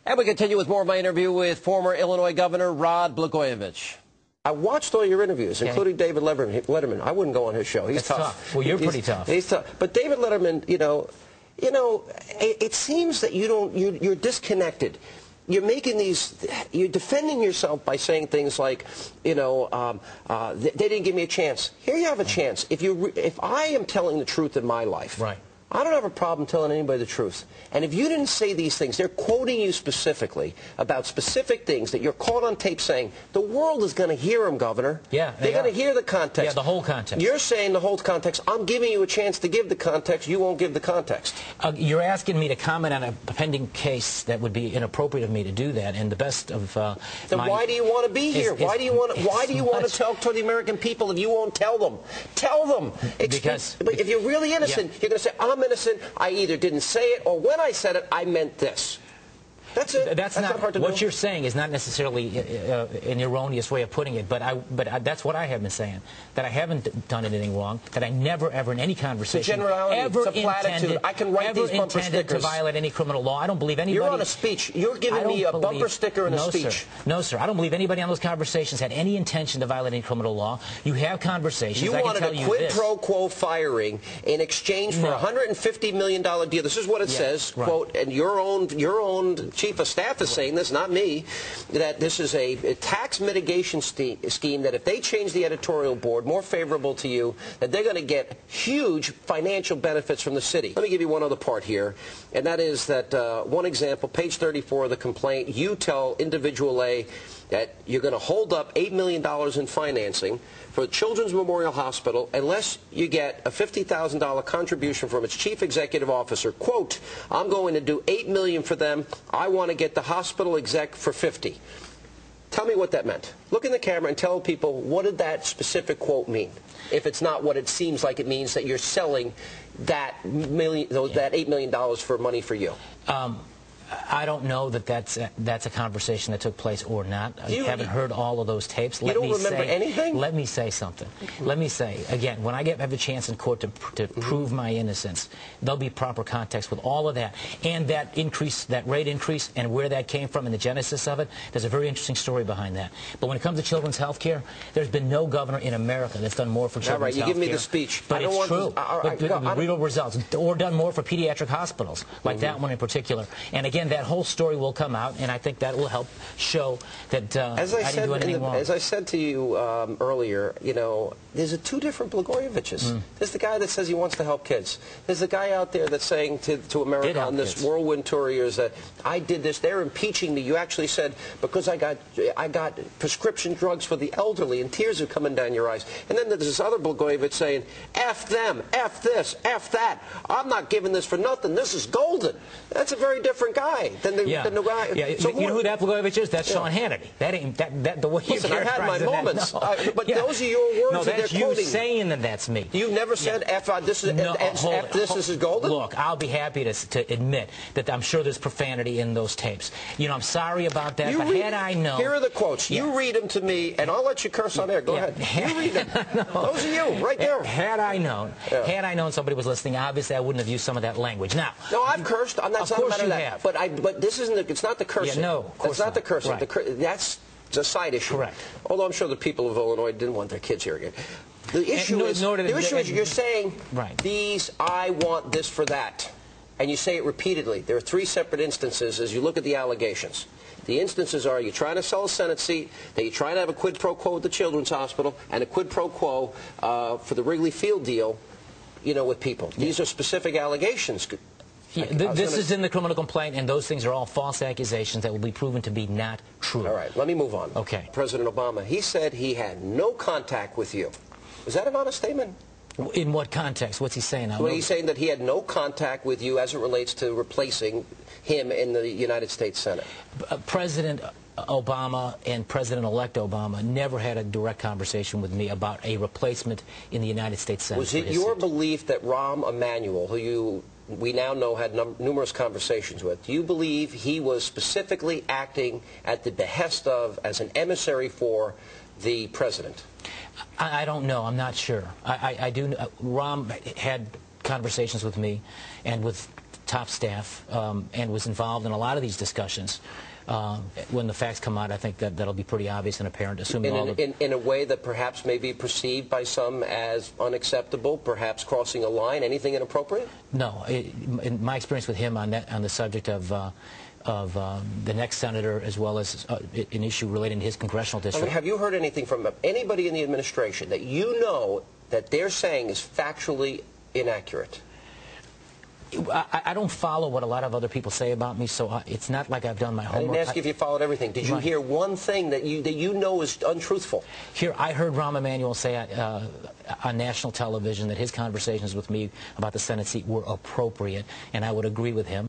And we continue with more of my interview with former Illinois Governor Rod Blagojevich. I watched all your interviews, including David Letterman. I wouldn't go on his show. He's tough. Well, you're pretty tough. He's tough. But David Letterman, it seems that you're disconnected. You're making you're defending yourself by saying things like, they didn't give me a chance. Here you have a chance. If I am telling the truth in my life, right, I don't have a problem telling anybody the truth. And if you didn't say these things, they're quoting you specifically about specific things that you're caught on tape saying, the world is going to hear them, Governor. Yeah, they're going to hear the context. Yeah, the whole context. You're saying the whole context. I'm giving you a chance to give the context. You won't give the context. You're asking me to comment on a pending case that would be inappropriate of me to do that. And the best of then why do you want to be here? Why do you want to tell to the American people if you won't tell them? Tell them. Because if you're really innocent, you're going to say, I'm innocent. I either didn't say it, or when I said it, I meant this. That's it. That's not hard to do. What you're saying is not necessarily an erroneous way of putting it, but that's what I have been saying. That I haven't done anything wrong. That I never, ever in any conversation, ever intended, I can write these bumper stickers to violate any criminal law. I don't believe anybody. You're on a speech. You're giving me a bumper sticker and a speech. No, sir. I don't believe anybody on those conversations had any intention to violate any criminal law. You have conversations. You wanted a quid pro quo firing in exchange for a $150 million deal. This is what it says. Right. Quote, and your own Chief of Staff is saying this, not me, that this is a tax mitigation scheme that if they change the editorial board more favorable to you, that they're going to get huge financial benefits from the city. Let me give you one other part here, and that is that one example, page 34 of the complaint, you tell Individual A that you're going to hold up $8 million in financing for Children's Memorial Hospital unless you get a $50,000 contribution from its chief executive officer. Quote, I'm going to do $8 million for them. I want to get the hospital exec for $50. Tell me what that meant. Look in the camera and tell people, what did that specific quote mean? If it's not what it seems like it means, that you're selling that $8 million for money for you. I don't know that that's a conversation that took place or not. I haven't heard all of those tapes. You don't remember anything? Let me say something. Let me say, again, when I have a chance in court to prove my innocence, there'll be proper context with all of that. And that increase, that rate increase, and where that came from and the genesis of it, there's a very interesting story behiund that. But when it comes to children's health care, there's been no governor in America that's done more for children's health care. All right, you give me the speech. But it's true. Real results. Or done more for pediatric hospitals, like that one in particular. And again, that whole story will come out, and I think that will help show that I didn't do anything wrong. As I said to you earlier, there's two different Blagojeviches. There's the guy that says he wants to help kids. There's the guy out there that's saying to America on this whirlwind tour years that I did this. They're impeaching me. You actually said, because I got prescription drugs for the elderly, and tears are coming down your eyes. And then there's this other Blagojevich saying, F them, F this, F that. I'm not giving this for nothing. This is golden. That's a very different guy than the guy. Yeah. So you know who that Blagojevich is? That's Sean Hannity. That ain't the way you I've had my moments. No. But those are your words. No, that's you saying that that's me. You never said F this is golden? Look, I'll be happy to admit that I'm sure there's profanity in those tapes. I'm sorry about that, but had I known... Here are the quotes. You read them to me, and I'll let you curse on air. Go ahead. You read them. Those are you, right there. Had I known somebody was listening, obviously I wouldn't have used some of that language. Now... No, I've cursed. I'm not talking about that. But this isn't. It's not the cursing. Yeah, no, of course it's not the cursing. Right. That's a side issue. Correct. Although I'm sure the people of Illinois didn't want their kids here again. The issue is you're saying I want this for that, and you say it repeatedly. There are three separate instances as you look at the allegations. The instances are you're trying to sell a Senate seat, that you're trying to have a quid pro quo with the Children's Hospital, and a quid pro quo for the Wrigley Field deal, with people. These are specific allegations. This is in the criminal complaint, and those things are all false accusations that will be proven to be not true. All right, let me move on. Okay. President Obama, he said he had no contact with you. Is that an honest statement? In what context? What's he saying? Well, he's saying that he had no contact with you as it relates to replacing him in the United States Senate. President Obama and President-elect Obama never had a direct conversation with me about a replacement in the United States Senate. Was it your belief that Rahm Emanuel, who we now know had numerous conversations with, do you believe he was specifically acting at the behest of, as an emissary for, the president? I don't know. I'm not sure. I do. Rahm had conversations with me and with top staff and was involved in a lot of these discussions. When the facts come out, I think that'll be pretty obvious and apparent, assuming in a way that perhaps may be perceived by some as unacceptable, perhaps crossing a line. Anything inappropriate? No. In my experience with him on the subject of the next senator, as well as an issue relating to his congressional district. I mean, have you heard anything from anybody in the administration that you know that they're saying is factually inaccurate? I don't follow what a lot of other people say about me, so it's not like I've done my homework. I didn't ask you if you followed everything. Did you hear one thing that you know is untruthful? Here, I heard Rahm Emanuel say on national television that his conversations with me about the Senate seat were appropriate, and I would agree with him.